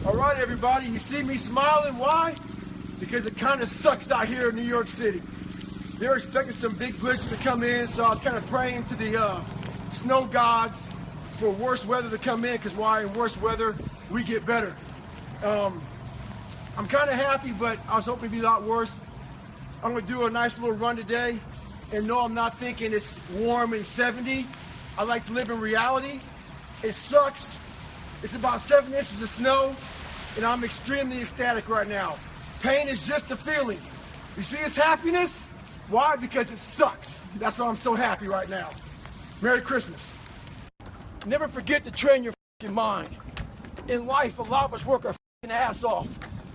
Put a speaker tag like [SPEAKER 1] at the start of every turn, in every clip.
[SPEAKER 1] All right, everybody, you see me smiling. Why? Because it kind of sucks out here in New York City. They're expecting some big blizzard to come in, so I was kind of praying to the snow gods for worse weather to come in, because why? In worse weather, we get better. I'm kind of happy, but I was hoping it'd be a lot worse. I'm going to do a nice little run today, and no, I'm not thinking it's warm and 70. I like to live in reality. It sucks. It's about 7 inches of snow, and I'm extremely ecstatic right now. Pain is just a feeling. You see this happiness? Why? Because it sucks. That's why I'm so happy right now. Merry Christmas. Never forget to train your mind. In life, a lot of us work our ass off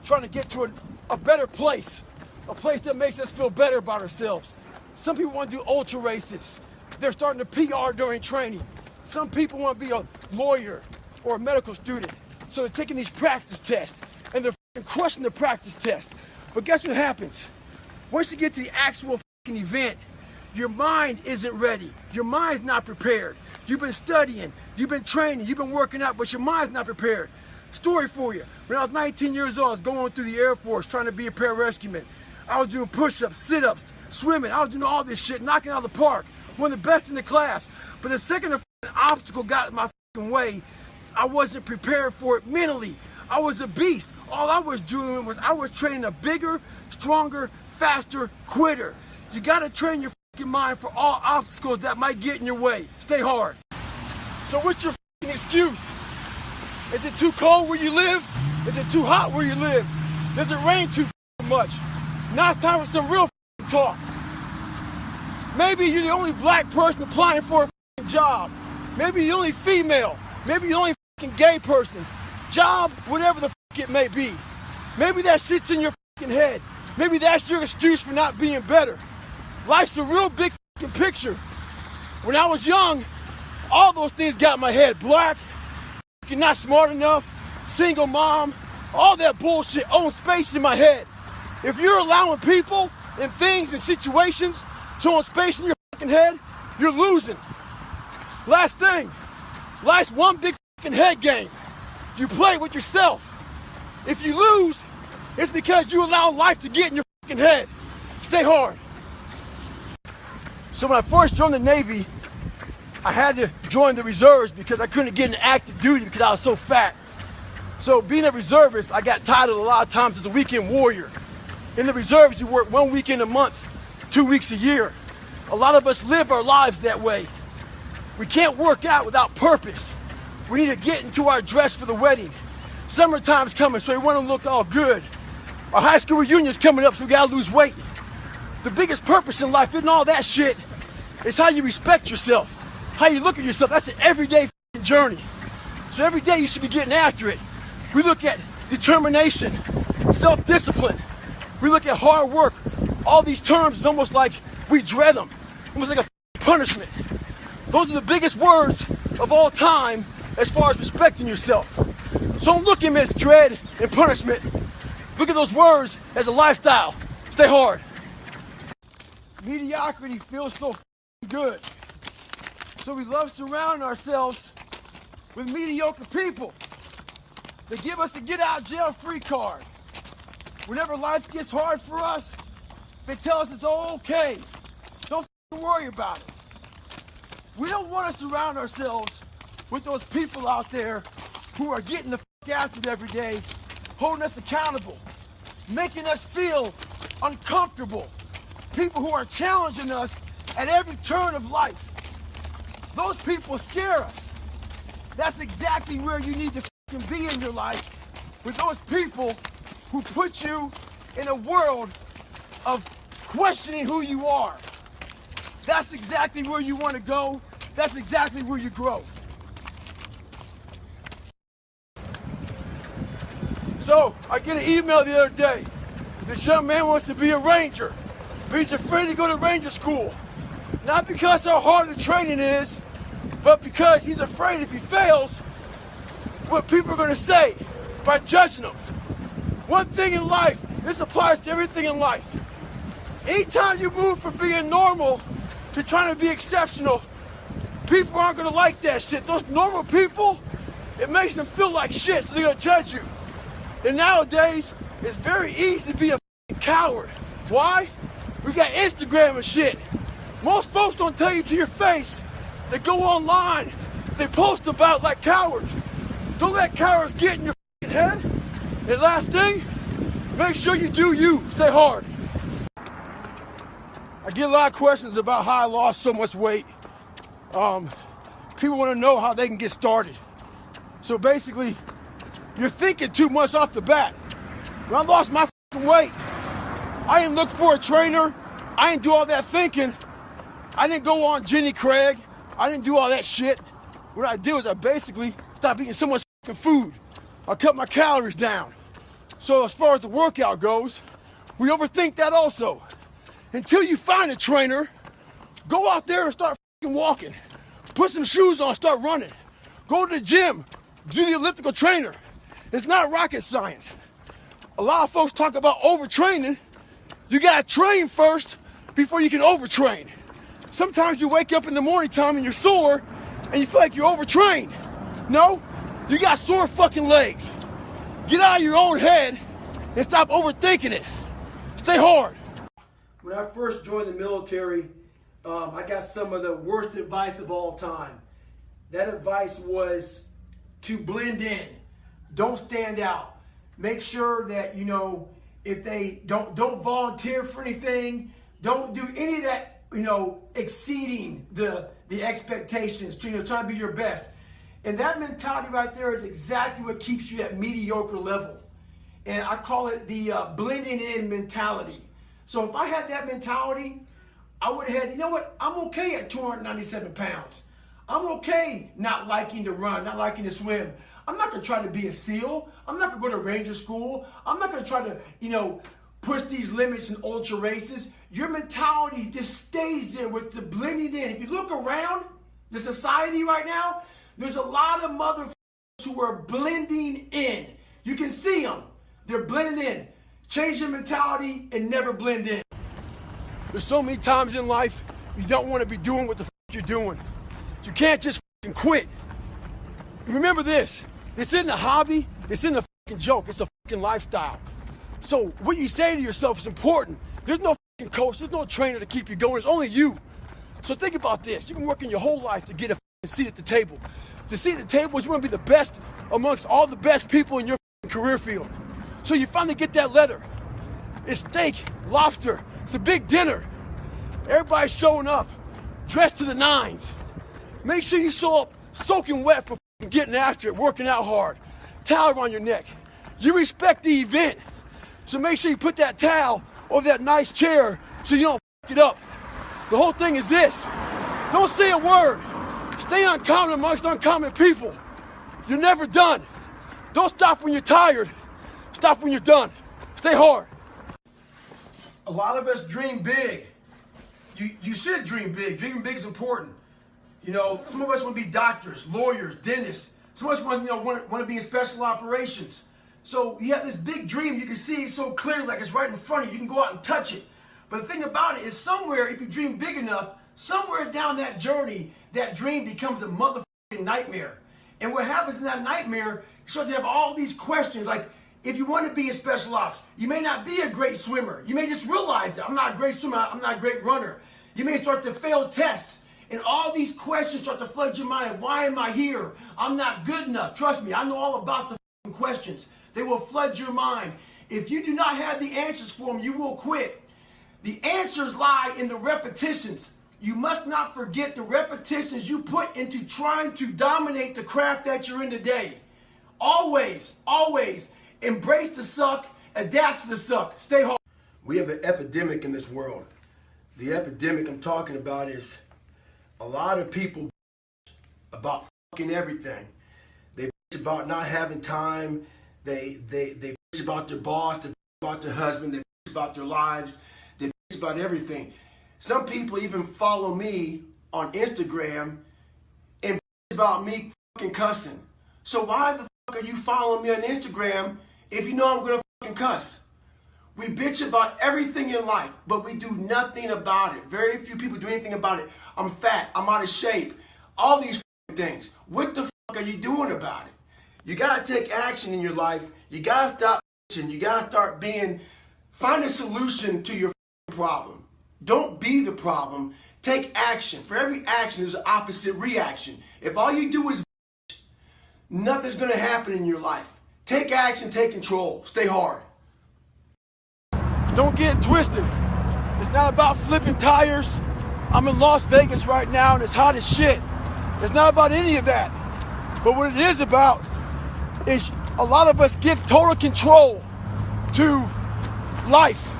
[SPEAKER 1] trying to get to a better place, a place that makes us feel better about ourselves. Some people want to do ultra races. They're starting to PR during training. Some people want to be a lawyer or a medical student, so they're taking these practice tests, and they're crushing the practice test. But guess what happens? Once you get to the actual event, your mind isn't ready. Your mind's not prepared. You've been studying, you've been training, you've been working out, but your mind's not prepared. Story for you. When I was 19 years old, I was going through the Air Force trying to be a pararescueman. I was doing push-ups, sit-ups, swimming. I was doing all this shit, knocking out of the park. One of the best in the class. But the second an obstacle got in my way, I wasn't prepared for it mentally. I was a beast. All I was doing was I was training a bigger, stronger, faster quitter. You gotta train your mind for all obstacles that might get in your way. Stay hard. So what's your excuse? Is it too cold where you live? Is it too hot where you live? Does it rain too much? Now it's time for some real talk. Maybe you're the only black person applying for a job. Maybe you're the only female. Maybe you're the only gay person. Job, whatever the it may be. Maybe that shit's in your head. Maybe that's your excuse for not being better. Life's a real big picture. When I was young, all those things got in my head. Black, you're not smart enough, single mom, all that bullshit owns space in my head. If you're allowing people and things and situations to own space in your head, you're losing. Last thing, life's one big head game. You play with yourself. If you lose, it's because you allow life to get in your head. Stay hard. So when I first joined the Navy, I had to join the reserves because I couldn't get into active duty because I was so fat. So being a reservist, I got titled a lot of times as a weekend warrior. In the reserves, you work 1 weekend a month, 2 weeks a year. A lot of us live our lives that way. We can't work out without purpose. We need to get into our dress for the wedding. Summertime's coming, so we want to look all good. Our high school reunion's coming up, so we gotta lose weight. The biggest purpose in life isn't all that shit. It's how you respect yourself, how you look at yourself. That's an everyday journey. So every day you should be getting after it. We look at determination, self-discipline. We look at hard work. All these terms is almost like we dread them, almost like a punishment. Those are the biggest words of all time as far as respecting yourself. So don't look at them as dread and punishment. Look at those words as a lifestyle. Stay hard. Mediocrity feels so good. So we love surrounding ourselves with mediocre people. They give us a get out jail free card. Whenever life gets hard for us, they tell us it's all okay. Don't worry about it. We don't want to surround ourselves with those people out there who are getting the after it every day, holding us accountable, making us feel uncomfortable. People who are challenging us at every turn of life. Those people scare us. That's exactly where you need to be in your life, with those people who put you in a world of questioning who you are. That's exactly where you want to go. That's exactly where you grow. So, I get an email the other day. This young man wants to be a ranger, but he's afraid to go to ranger school. Not because how hard the training is, but because he's afraid if he fails, what people are going to say by judging him. One thing in life, this applies to everything in life. Anytime you move from being normal to trying to be exceptional, people aren't going to like that shit. Those normal people, it makes them feel like shit, so they're going to judge you. And nowadays, it's very easy to be a coward. Why? We got Instagram and shit. Most folks don't tell you to your face. They go online. They post about like cowards. Don't let cowards get in your head. And last thing, make sure you do you. Stay hard. I get a lot of questions about how I lost so much weight. People want to know how they can get started. So basically, you're thinking too much off the bat. When I lost my weight, I didn't look for a trainer. I didn't do all that thinking. I didn't go on Jenny Craig. I didn't do all that shit. What I did was I basically stopped eating so much food. I cut my calories down. So as far as the workout goes, we overthink that also. Until you find a trainer, go out there and start walking. Put some shoes on, start running. Go to the gym, do the elliptical trainer. It's not rocket science. A lot of folks talk about overtraining. You gotta train first before you can overtrain. Sometimes you wake up in the morning time and you're sore and you feel like you're overtrained. No, you got sore fucking legs. Get out of your own head and stop overthinking it. Stay hard. When I first joined the military, I got some of the worst advice of all time. That advice was to blend in. Don't stand out. Make sure that, if they don't volunteer for anything, don't do any of that, exceeding the expectations, trying to be your best. And that mentality right there is exactly what keeps you at mediocre level. And I call it the blending in mentality. So if I had that mentality, I would have had, I'm okay at 297 pounds. I'm okay not liking to run, not liking to swim. I'm not going to try to be a SEAL. I'm not going to go to Ranger School. I'm not going to try to, push these limits in ultra races. Your mentality just stays there with the blending in. If you look around the society right now, there's a lot of motherfuckers who are blending in. You can see them. They're blending in. Change your mentality and never blend in. There's so many times in life you don't want to be doing what the you're doing. You can't just quit. Remember this. This isn't a hobby. This isn't a joke. It's a lifestyle. So what you say to yourself is important. There's no coach. There's no trainer to keep you going. It's only you. So think about this. You've been working your whole life to get a seat at the table. The seat at the table is you want to be the best amongst all the best people in your career field. So you finally get that letter. It's steak, lobster. It's a big dinner. Everybody's showing up, dressed to the nines. Make sure you show up soaking wet for getting after it, working out hard. Towel around your neck. You respect the event. So make sure you put that towel over that nice chair so you don't f it up. The whole thing is this. Don't say a word. Stay uncommon amongst uncommon people. You're never done. Don't stop when you're tired. Stop when you're done. Stay hard. A lot of us dream big. You should dream big. Dreaming big is important. Some of us want to be doctors, lawyers, dentists. Some of us want to be in special operations. So you have this big dream. You can see it so clearly, like it's right in front of you. You can go out and touch it. But the thing about it is somewhere, if you dream big enough, somewhere down that journey, that dream becomes a motherfucking nightmare. And what happens in that nightmare, you start to have all these questions. Like, if you want to be in special ops, you may not be a great swimmer. You may just realize that I'm not a great swimmer. I'm not a great runner. You may start to fail tests. And all these questions start to flood your mind. Why am I here? I'm not good enough. Trust me, I know all about the questions. They will flood your mind. If you do not have the answers for them, you will quit. The answers lie in the repetitions. You must not forget the repetitions you put into trying to dominate the craft that you're in today. Always, always embrace the suck, adapt to the suck, stay hard. We have an epidemic in this world. The epidemic I'm talking about is a lot of people about fucking everything. They about not having time. They bitch about their boss. They bitch about their husband. They bitch about their lives. They bitch about everything. Some people even follow me on Instagram and bitch about me fucking cussing. So why the fuck are you following me on Instagram if you know I'm gonna fucking cuss? We bitch about everything in life, but we do nothing about it. Very few people do anything about it. I'm fat. I'm out of shape. All these things. What the fuck are you doing about it? You gotta take action in your life. You gotta stop bitching. You gotta start find a solution to your problem. Don't be the problem. Take action. For every action, there's an opposite reaction. If all you do is bitch, nothing's gonna happen in your life. Take action, take control. Stay hard. Don't get it twisted. It's not about flipping tires. I'm in Las Vegas right now and it's hot as shit. It's not about any of that. But what it is about is a lot of us give total control to life.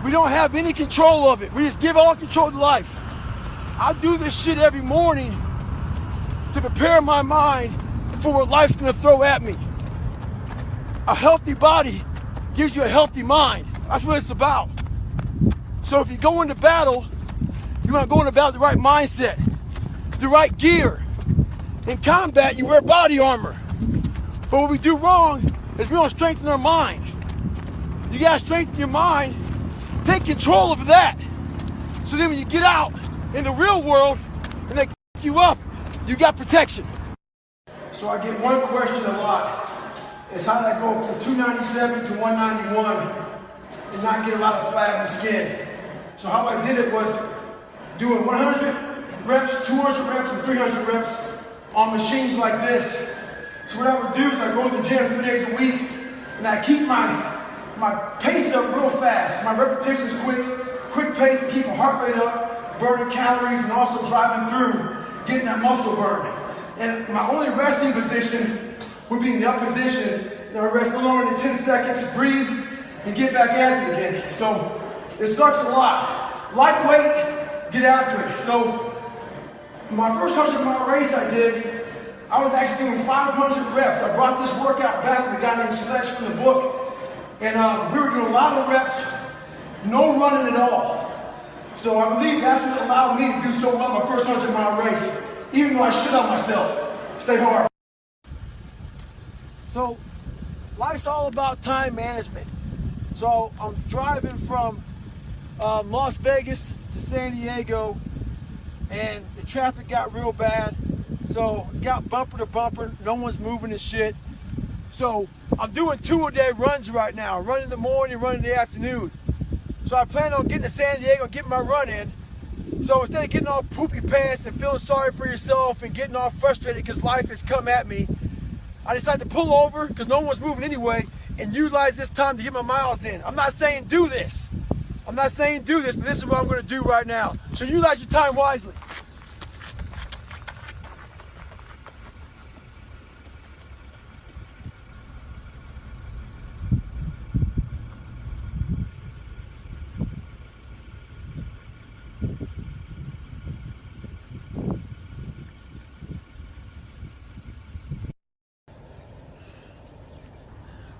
[SPEAKER 1] We don't have any control of it. We just give all control to life. I do this shit every morning to prepare my mind for what life's gonna throw at me. A healthy body gives you a healthy mind. That's what it's about. So if you go into battle, you want to go into battle with the right mindset, the right gear. In combat, you wear body armor. But what we do wrong is we don't strengthen our minds. You gotta strengthen your mind, take control of that. So then when you get out in the real world and they f you up, you got protection. So I get one question a lot. It's how did I go from 297 to 191 and not get a lot of flat in the skin. So how I did it was doing 100 reps, 200 reps, and 300 reps on machines like this. So what I would do is I go to the gym 3 days a week and I keep my pace up real fast. My repetitions quick pace to keep my heart rate up, burning calories and also driving through, getting that muscle burn. And my only resting position would be in the up position. And I rest no longer than 10 seconds, breathe, and get back at it again. So it sucks a lot. Lightweight, get after it. So my first 100-mile race I did, I was actually doing 500 reps. I brought this workout back with a guy named Sledge from the book. And we were doing a lot of reps, no running at all. So I believe that's what allowed me to do so well my first 100-mile race, even though I shit on myself. Stay hard. So life's all about time management. So I'm driving from Las Vegas to San Diego and the traffic got real bad. So got bumper to bumper, no one's moving and shit. So I'm doing 2-a-day runs right now, run in the morning, run in the afternoon. So I plan on getting to San Diego, getting my run in. So instead of getting all poopy pants and feeling sorry for yourself and getting all frustrated because life has come at me, I decided to pull over because no one's moving anyway and utilize this time to get my miles in. I'm not saying do this. I'm not saying do this, but this is what I'm going to do right now. So utilize your time wisely.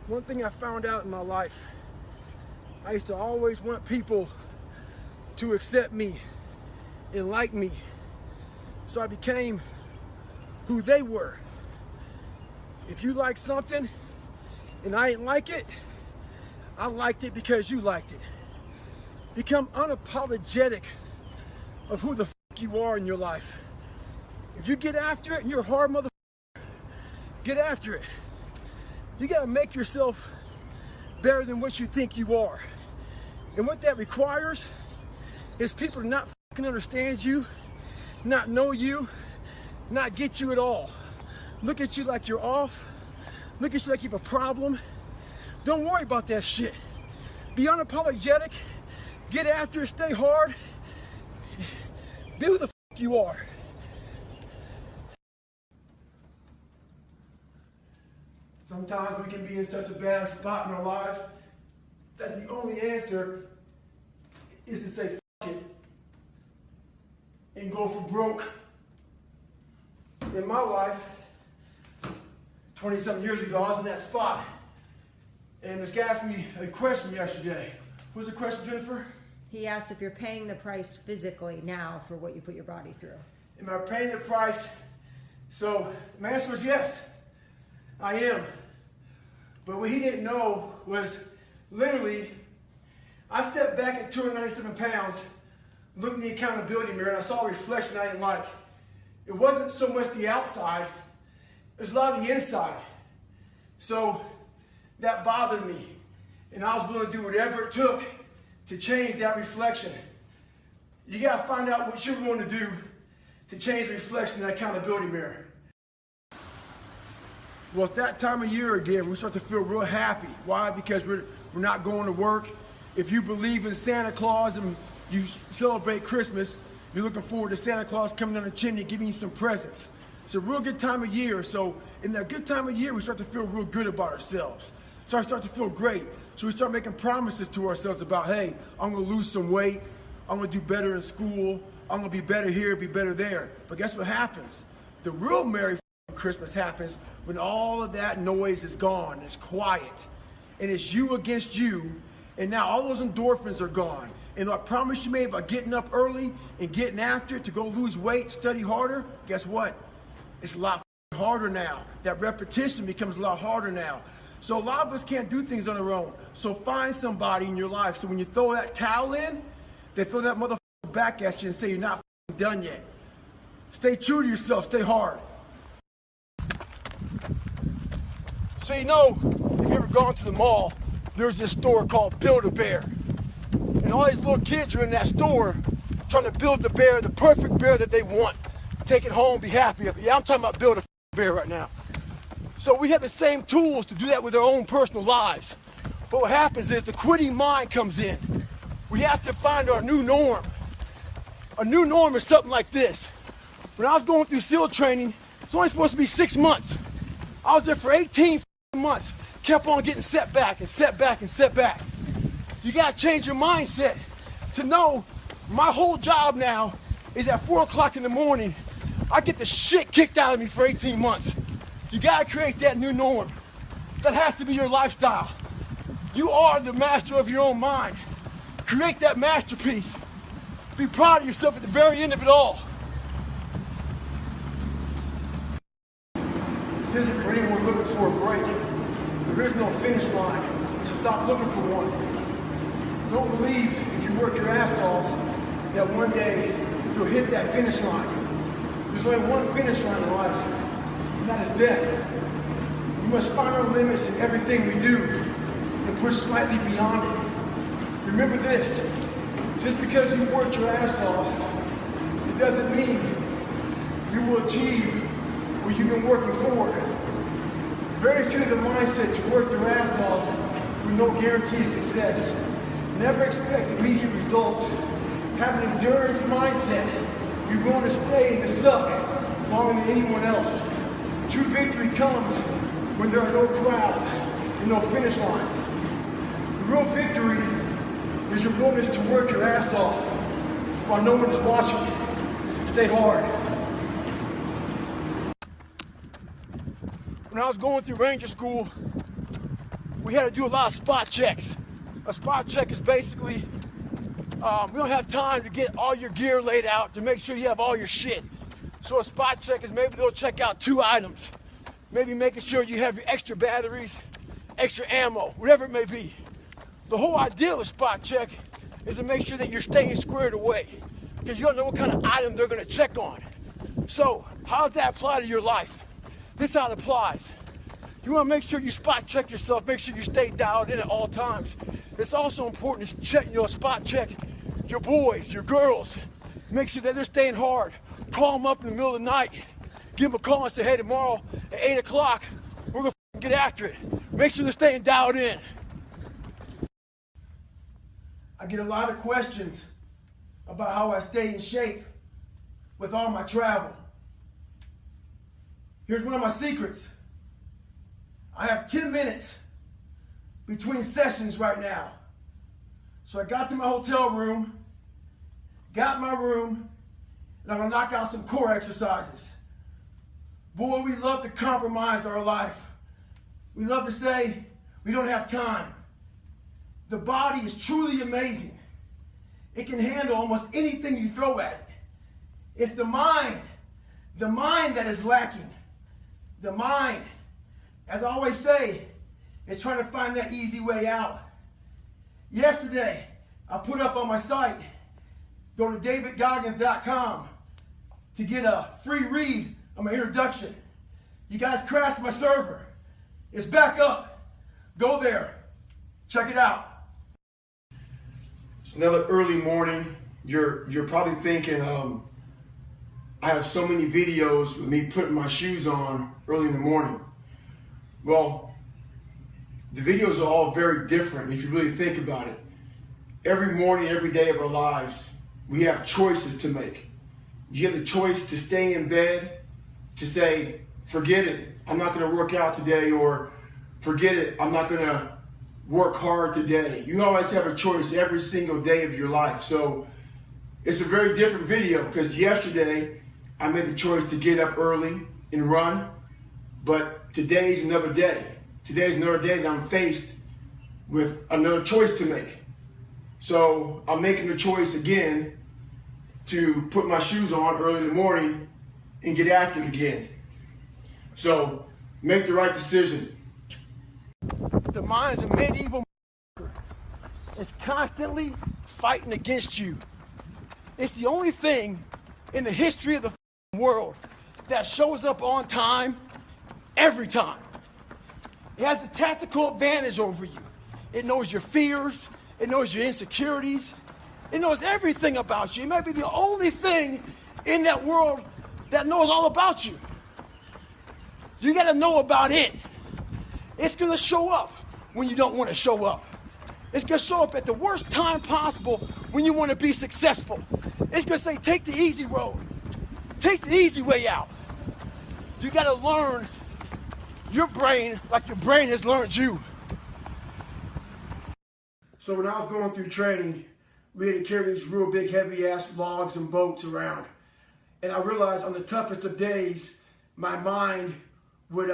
[SPEAKER 1] One thing I found out in my life, I used to always want people to accept me and like me. So I became who they were. If you like something and I didn't like it, I liked it because you liked it. Become unapologetic of who the fuck you are in your life. If you get after it and you're a hard motherfucker, get after it. You gotta make yourself better than what you think you are. And what that requires is people to not fucking understand you, not know you, not get you at all. Look at you like you're off. Look at you like you have a problem. Don't worry about that shit. Be unapologetic, get after it, stay hard. Be who the fuck you are. Sometimes we can be in such a bad spot in our lives that the only answer is to say fuck it and go for broke. In my life, 20-something years ago, I was in that spot. And this guy asked me a question yesterday. What was the question, Jennifer?
[SPEAKER 2] He asked if you're paying the price physically now for what you put your body through.
[SPEAKER 1] Am I paying the price? So my answer was yes, I am. But what he didn't know was literally, I stepped back at 297 pounds, looked in the accountability mirror, and I saw a reflection I didn't like. It wasn't so much the outside, There's a lot of the inside. So that bothered me. And I was willing to do whatever it took to change that reflection. You got to find out what you're willing to do to change the reflection in that accountability mirror. Well, it's that time of year again. We start to feel real happy. Why? Because we're not going to work. If you believe in Santa Claus and you celebrate Christmas, you're looking forward to Santa Claus coming down the chimney giving you some presents. It's a real good time of year. So in that good time of year, we start to feel real good about ourselves. So I start to feel great. So we start making promises to ourselves about, hey, I'm going to lose some weight. I'm going to do better in school. I'm going to be better here, be better there. But guess what happens? The real Merry Christmas happens when all of that noise is gone. It's quiet. And it's you against you. And now all those endorphins are gone. And that promise you made about getting up early and getting after it to go lose weight, study harder, guess what? It's a lot harder now. That repetition becomes a lot harder now. So a lot of us can't do things on our own. So find somebody in your life. So when you throw that towel in, they throw that motherfucker back at you and say you're not done yet. Stay true to yourself. Stay hard. So you know, if you've ever gone to the mall, there's this store called Build-A-Bear. And all these little kids are in that store trying to build the bear, the perfect bear that they want. Take it home, be happy of it. Yeah, I'm talking about Build-A-Bear right now. So we have the same tools to do that with our own personal lives. But what happens is the quitting mind comes in. We have to find our new norm. A new norm is something like this. When I was going through SEAL training, it's only supposed to be 6 months. I was there for 18 months. Kept on getting set back and set back and set back. You got to change your mindset to know my whole job now is at 4 o'clock in the morning. I get the shit kicked out of me for 18 months. You got to create that new norm. That has to be your lifestyle. You are the master of your own mind. Create that masterpiece. Be proud of yourself at the very end of it all. This isn't for anyone looking for a break. There is no finish line, so stop looking for one. Don't believe if you work your ass off that one day you'll hit that finish line. There's only one finish line in life, and that is death. We must find our limits in everything we do and push slightly beyond it. Remember this, just because you've worked your ass off, it doesn't mean you will achieve what you've been working for. Very few of the mindset to work their ass off with no guaranteed success. Never expect immediate results. Have an endurance mindset. You're going to stay in the suck longer than anyone else. True victory comes when there are no crowds and no finish lines. The real victory is your willingness to work your ass off while no one is watching. Stay hard. When I was going through Ranger School, we had to do a lot of spot checks. A spot check is basically, we don't have time to get all your gear laid out to make sure you have all your shit. So a spot check is maybe they'll check out 2 items. Maybe making sure you have your extra batteries, extra ammo, whatever it may be. The whole idea of a spot check is to make sure that you're staying squared away, because you don't know what kind of item they're going to check on. So how does that apply to your life? This is how it applies. You want to make sure you spot check yourself, make sure you stay dialed in at all times. It's also important to check, spot check your boys, your girls. Make sure that they're staying hard. Call them up in the middle of the night. Give them a call and say, hey, tomorrow at 8 o'clock, we're going to get after it. Make sure they're staying dialed in. I get a lot of questions about how I stay in shape with all my travel. Here's one of my secrets. I have 10 minutes between sessions right now. So I got to my hotel room, got in my room, and I'm gonna knock out some core exercises. Boy, we love to compromise our life. We love to say we don't have time. The body is truly amazing. It can handle almost anything you throw at it. It's the mind that is lacking. The mind, as I always say, is trying to find that easy way out. Yesterday, I put up on my site, go to davidgoggins.com to get a free read of my introduction. You guys crashed my server. It's back up. Go there. Check it out. It's another early morning. You're probably thinking, I have so many videos with me putting my shoes on early in the morning. Well, the videos are all very different if you really think about it. Every morning, every day of our lives, we have choices to make. You have the choice to stay in bed, to say, forget it, I'm not going to work out today, or forget it, I'm not going to work hard today. You always have a choice every single day of your life. So it's a very different video because yesterday I made the choice to get up early and run, but today's another day. Today's another day that I'm faced with another choice to make. So I'm making the choice again to put my shoes on early in the morning and get active again. So make the right decision. The mind's a medieval. It's constantly fighting against you. It's the only thing in the history of the world that shows up on time every time. It has the tactical advantage over you. It knows your fears. It knows your insecurities. It knows everything about you. It might be the only thing in that world that knows all about you. You got to know about it. It's going to show up when you don't want to show up. It's going to show up at the worst time possible when you want to be successful. It's going to say, take the easy road. Take the easy way out. You got to learn your brain like your brain has learned you. So when I was going through training, we had to carry these real big heavy ass logs and boats around. And I realized on the toughest of days, my mind would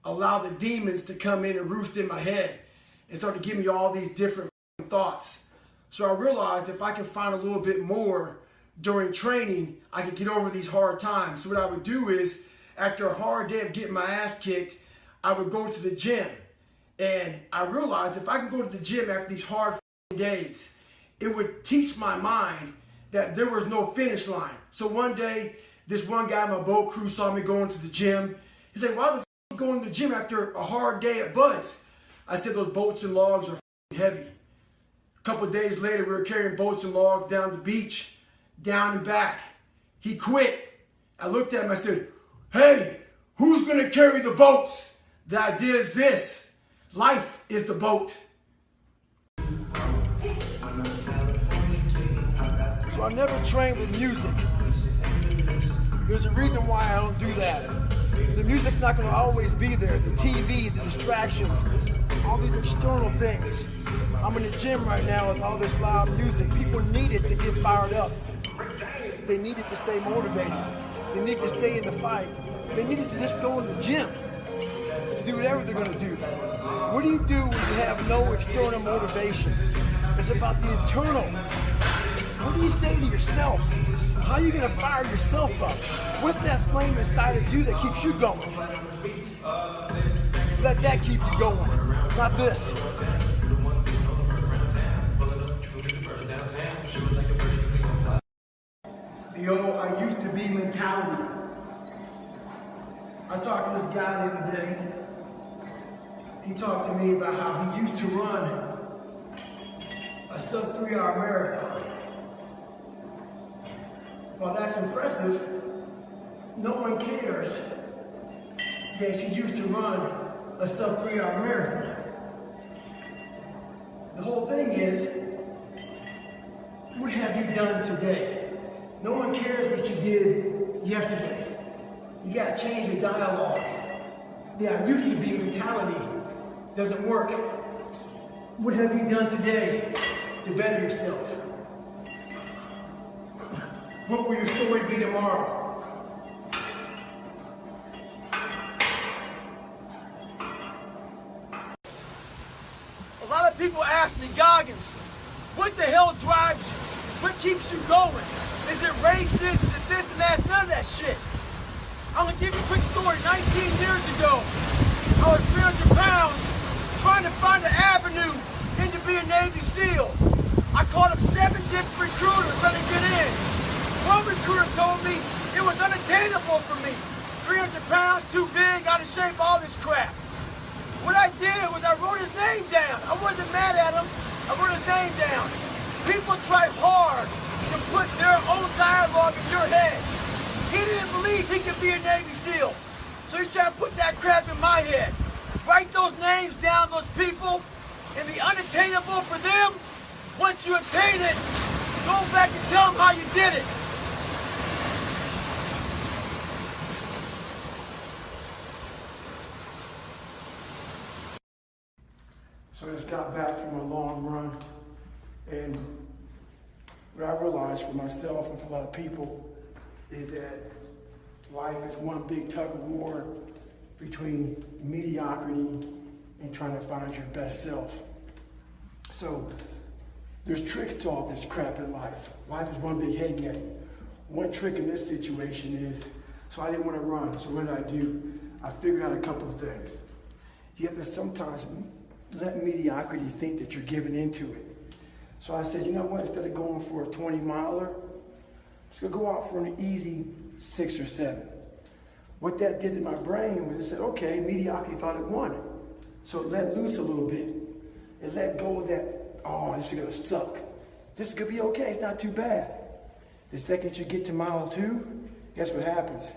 [SPEAKER 1] allow the demons to come in and roost in my head and start to give me all these different thoughts. So I realized if I can find a little bit more during training, I could get over these hard times. So what I would do is, after a hard day of getting my ass kicked, I would go to the gym. And I realized if I can go to the gym after these hard days, it would teach my mind that there was no finish line. So one day, this one guy in my boat crew saw me going to the gym. He said, why the f you going to the gym after a hard day at Bud's? I said, those boats and logs are heavy. A couple of days later, we were carrying boats and logs down the beach, down and back. He quit. I looked at him, I said, hey, who's going to carry the boats? The idea is this. Life is the boat. So I never train with music. There's a reason why I don't do that. The music's not going to always be there. The TV, the distractions, all these external things. I'm in the gym right now with all this loud music. People need it to get fired up. They need it to stay motivated. They need to stay in the fight. They need it to just go in the gym, to do whatever they're going to do. What do you do when you have no external motivation? It's about the internal. What do you say to yourself? How are you going to fire yourself up? What's that flame inside of you that keeps you going? Let that keep you going, not this. Yo, I used to be mentality. I talked to this guy the other day. He talked to me about how he used to run a sub 3-hour marathon. While that's impressive, no one cares that she used to run a sub 3-hour marathon. The whole thing is, what have you done today? No one cares what you did yesterday. You gotta change your dialogue. The I used to be mentality doesn't work. What have you done today to better yourself? What will your story be tomorrow? A lot of people ask me, Goggins, what the hell drives you? What keeps you going? Is it races? Is it this and that? None of that shit. I'm gonna give you a quick story. 19 years ago, I was 300 pounds trying to find an avenue into being a Navy SEAL. I called up 7 different recruiters trying to get in. One recruiter told me it was unattainable for me. 300 pounds, too big, out of shape, all this crap. What I did was I wrote his name down. I wasn't mad at him. I wrote his name down. People try hard to put their own dialogue in your head. He didn't believe he could be a Navy SEAL. So he's trying to put that crap in my head. Write those names down, those people, and the unattainable for them. Once you attain it, go back and tell them how you did it. So I just got back from a long run, and what I realized for myself and for a lot of people is that life is one big tug of war between mediocrity and trying to find your best self. So there's tricks to all this crap in life. Life is one big head game. One trick in this situation is, so I didn't want to run, so what did I do? I figured out a couple of things. You have to sometimes let mediocrity think that you're giving into it. So I said, you know what, instead of going for a 20-miler, I'm just gonna go out for an easy 6 or 7. What that did to my brain was it said, okay, mediocrity thought it won. So it let loose a little bit. It let go of that, oh, this is gonna suck. This is gonna be okay, it's not too bad. The second you get to mile 2, guess what happens?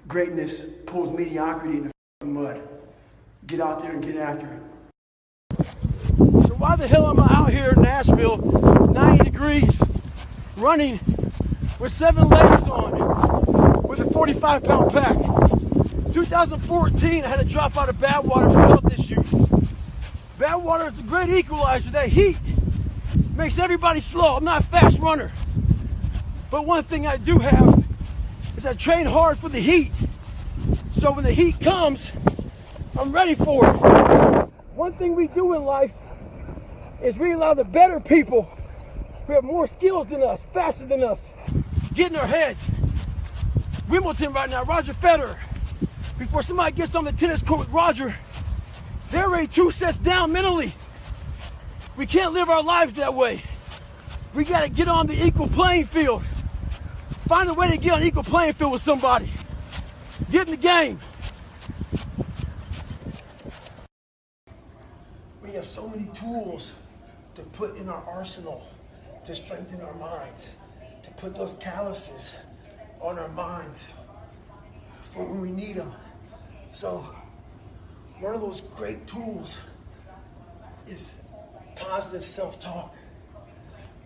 [SPEAKER 1] Greatness pulls mediocrity in the mud. Get out there and get after it. So why the hell am I out here in Nashville, 90 degrees, running with 7 layers on, with a 45-pound pack? 2014, I had to drop out of Badwater for health issues. Badwater is the great equalizer. That heat makes everybody slow. I'm not a fast runner. But one thing I do have is I train hard for the heat. So when the heat comes, I'm ready for it. One thing we do in life is we allow the better people who have more skills than us, faster than us, get in our heads. Wimbledon right now, Roger Federer. Before somebody gets on the tennis court with Roger, they're already 2 sets down mentally. We can't live our lives that way. We gotta get on the equal playing field. Find a way to get on equal playing field with somebody. Get in the game. We have so many tools to put in our arsenal to strengthen our minds, to put those calluses on our minds for when we need them. So one of those great tools is positive self-talk.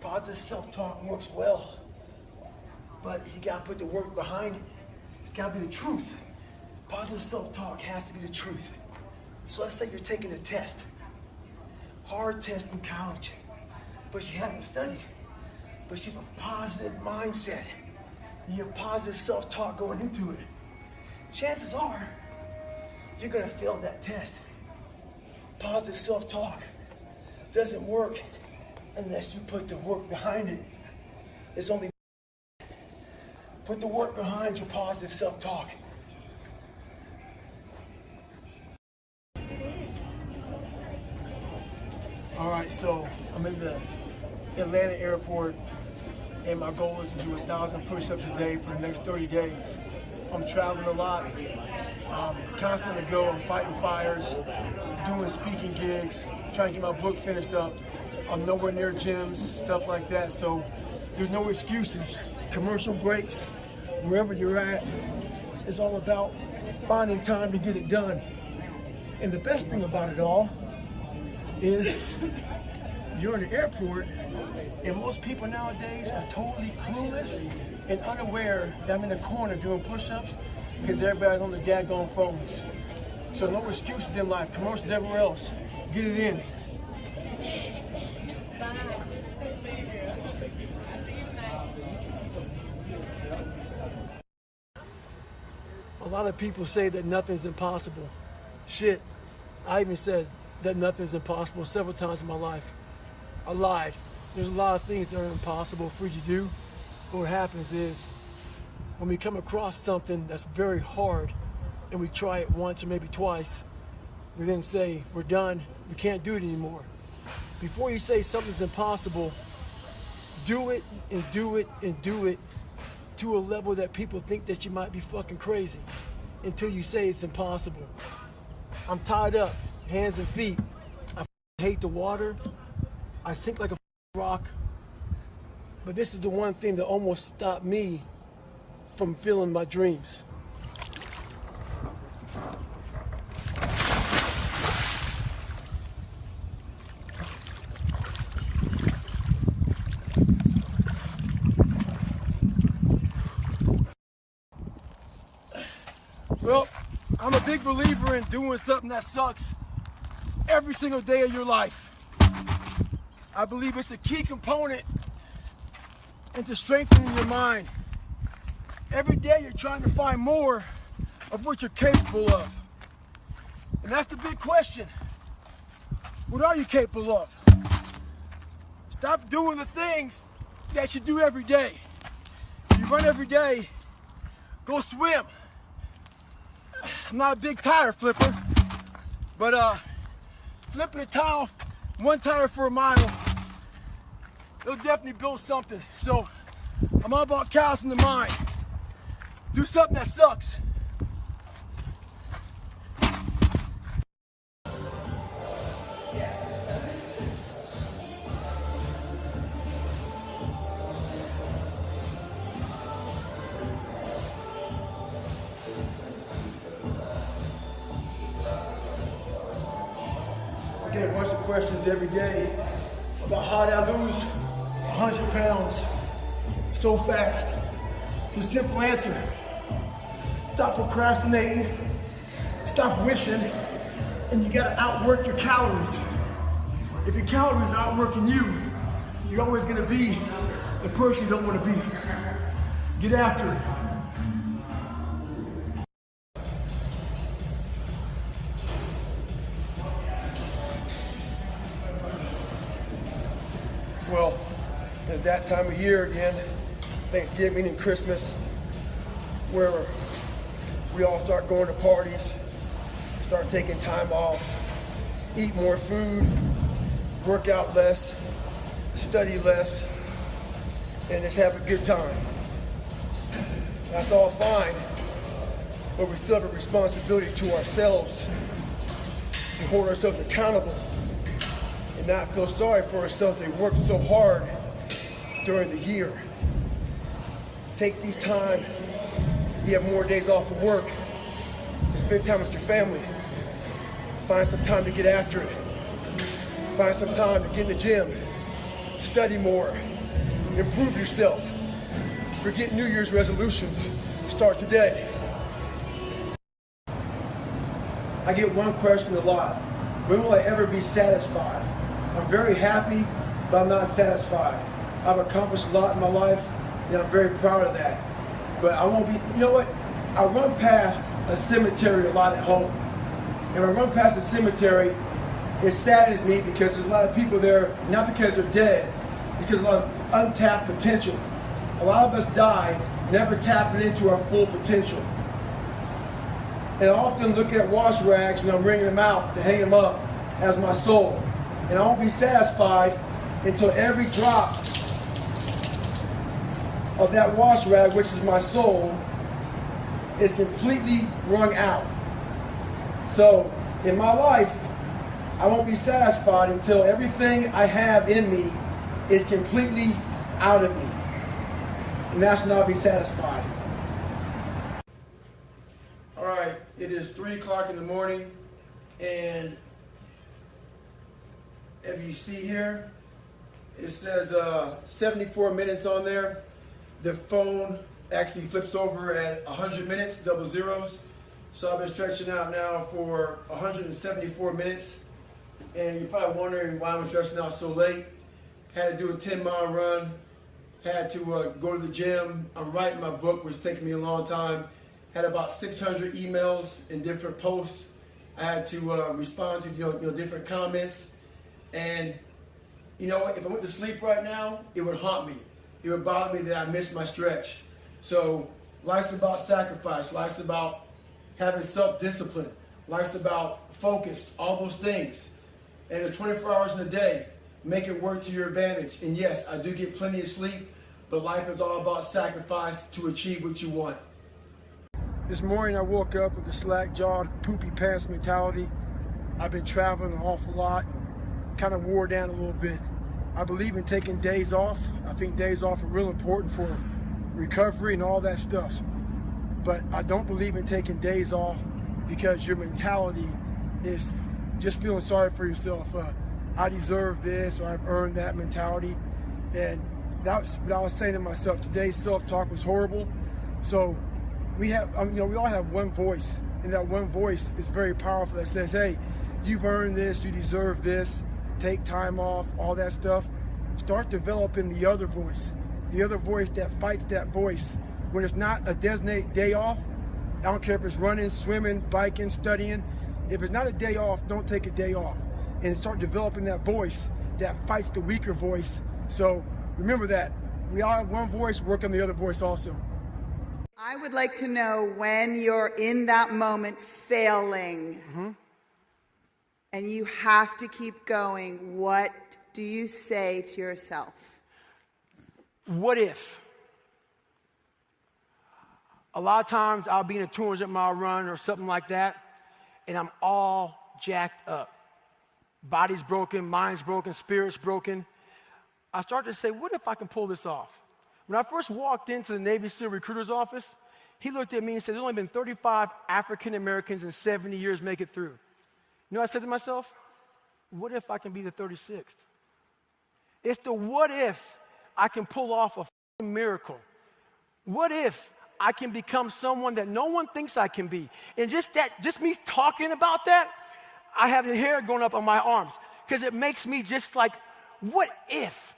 [SPEAKER 1] Positive self-talk works well, but you gotta put the work behind it. It's gotta be the truth. Positive self-talk has to be the truth. So let's say you're taking a test, hard test in college, but you haven't studied, but you have a positive mindset, and you have positive self-talk going into it. Chances are, you're gonna fail that test. Positive self-talk doesn't work unless you put the work behind it. It's only put the work behind your positive self-talk. All right, so I'm in the Atlanta airport, and my goal is to do 1,000 push-ups a day for the next 30 days. I'm traveling a lot, constant to go. I'm fighting fires, doing speaking gigs, trying to get my book finished up. I'm nowhere near gyms, stuff like that, so there's no excuses. Commercial breaks, wherever you're at, it's all about finding time to get it done. And the best thing about it all is you're in the airport, and most people nowadays are totally clueless and unaware that I'm in the corner doing push-ups because everybody's on the daggone phones. So no excuses in life, commercials everywhere else. Get it in. A lot of people say that nothing's impossible. Shit, I even said that nothing's impossible several times in my life. I lied. There's a lot of things that are impossible for you to do. But what happens is, when we come across something that's very hard, and we try it once or maybe twice, we then say, we're done, we can't do it anymore. Before you say something's impossible, do it and do it and do it to a level that people think that you might be fucking crazy. until you say it's impossible. I'm tied up, hands and feet. I hate the water. I sink like a rock. But this is the one thing that almost stopped me from feeling my dreams. Well, I'm a big believer in doing something that sucks every single day of your life. I believe it's a key component into strengthening your mind. Every day you're trying to find more of what you're capable of. And that's the big question. What are you capable of? Stop doing the things that you do every day. If you run every day, go swim. I'm not a big tire flipper, but flipping a tile, one tire for a mile, it'll definitely build something. So I'm all about callousing the mind. Do something that sucks. I get a bunch of questions every day about how did I lose 100 pounds so fast. It's a simple answer. Stop procrastinating, stop wishing, and you gotta outwork your calories. If your calories are outworking you, you're always gonna be the person you don't wanna be. Get after it. Well, it's that time of year again, Thanksgiving and Christmas, where we all start going to parties, start taking time off, eat more food, work out less, study less, and just have a good time. That's all fine, but we still have a responsibility to ourselves to hold ourselves accountable and not feel sorry for ourselves. They worked so hard during the year. Take these time, you have more days off of work, to spend time with your family. Find some time to get after it. Find some time to get in the gym, study more, improve yourself. Forget New Year's resolutions, start today. I get one question a lot: when will I ever be satisfied? I'm very happy, but I'm not satisfied. I've accomplished a lot in my life, and I'm very proud of that. But I won't be, you know what? I run past a cemetery a lot at home. And when I run past a cemetery, it saddens me because there's a lot of people there, not because they're dead, because a lot of untapped potential. A lot of us die never tapping into our full potential. And I often look at wash rags when I'm wringing them out to hang them up as my soul. And I won't be satisfied until every drop of that wash rag, which is my soul, is completely wrung out. So in my life, I won't be satisfied until everything I have in me is completely out of me. And that's when I'll be satisfied. All right, it is 3 o'clock in the morning, and if you see here, it says 74 minutes on there. The phone actually flips over at 100 minutes, double zeros. So I've been stretching out now for 174 minutes. And you're probably wondering why I'm stretching out so late. Had to do a 10-mile run. Had to go to the gym. I'm writing my book, which is taking me a long time. Had about 600 emails and different posts. I had to respond to different comments. And you know what? If I went to sleep right now, it would haunt me. It would bother me that I missed my stretch. So life's about sacrifice. Life's about having self-discipline. Life's about focus, all those things. And there's 24 hours in a day. Make it work to your advantage. And yes, I do get plenty of sleep, but life is all about sacrifice to achieve what you want. This morning I woke up with a slack-jawed, poopy pants mentality. I've been traveling an awful lot and kind of wore down a little bit. I believe in taking days off. I think days off are real important for recovery and all that stuff. But I don't believe in taking days off because your mentality is just feeling sorry for yourself. I deserve this, or I've earned that mentality. And that's what I was saying to myself. Today's self-talk was horrible. So we all have one voice, and that one voice is very powerful that says, hey, you've earned this, you deserve this, take time off, all that stuff. Start developing the other voice that fights that voice. When it's not a designated day off, I don't care if it's running, swimming, biking, studying. If it's not a day off, don't take a day off. And start developing that voice that fights the weaker voice. So remember that. We all have one voice, work on the other voice also.
[SPEAKER 3] I would like to know when you're in that moment failing and you have to keep going, what do you say to yourself?
[SPEAKER 1] What if? A lot of times I'll be in a 200-mile run or something like that, and I'm all jacked up. Body's broken, mind's broken, spirit's broken. I start to say, what if I can pull this off? When I first walked into the Navy SEAL recruiter's office, he looked at me and said, there's only been 35 African Americans in 70 years make it through. You know what I said to myself? What if I can be the 36th? It's the what if I can pull off a miracle. What if I can become someone that no one thinks I can be? And just me talking about that, I have the hair going up on my arms because it makes me just like, what if?